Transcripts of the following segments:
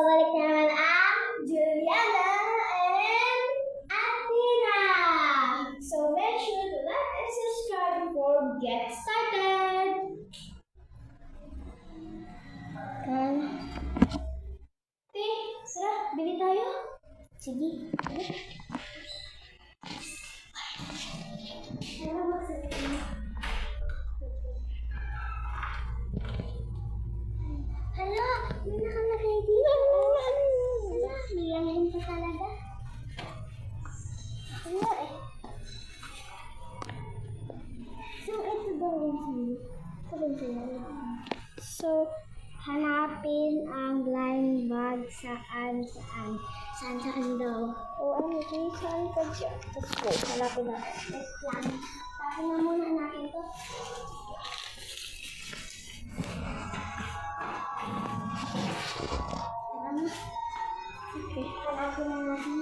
babalik na naman ang Juliana and Athena. So make sure to like and subscribe before we get started. Sarah, bili tayo. Sige. Ano magsasabi? Hala, may nakalagay dito. Hala, nilahin pa talaga. Hala eh. So, ito daw yung So, hanapin ang blind bag saan daw. OMG, saan ka dyan? Let's go, hanapin natin. Let's plan. Tapos na muna natin to. Okay, hanapin na natin.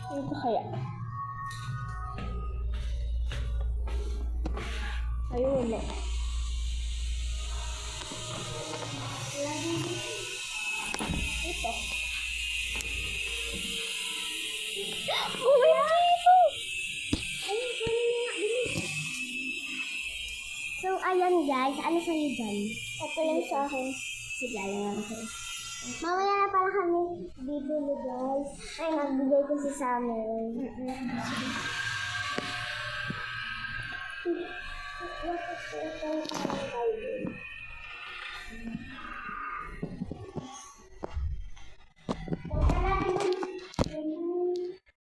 Ano ba kaya? Ayun, no. Ito. Oh my God! Ayun, so, ayan guys. Ano sa'yo dyan? Ito lang sa akin. Sige, ayan ako. Mamaya na pala kami bibili guys. Ay, nagbigay ko si Summer. What is the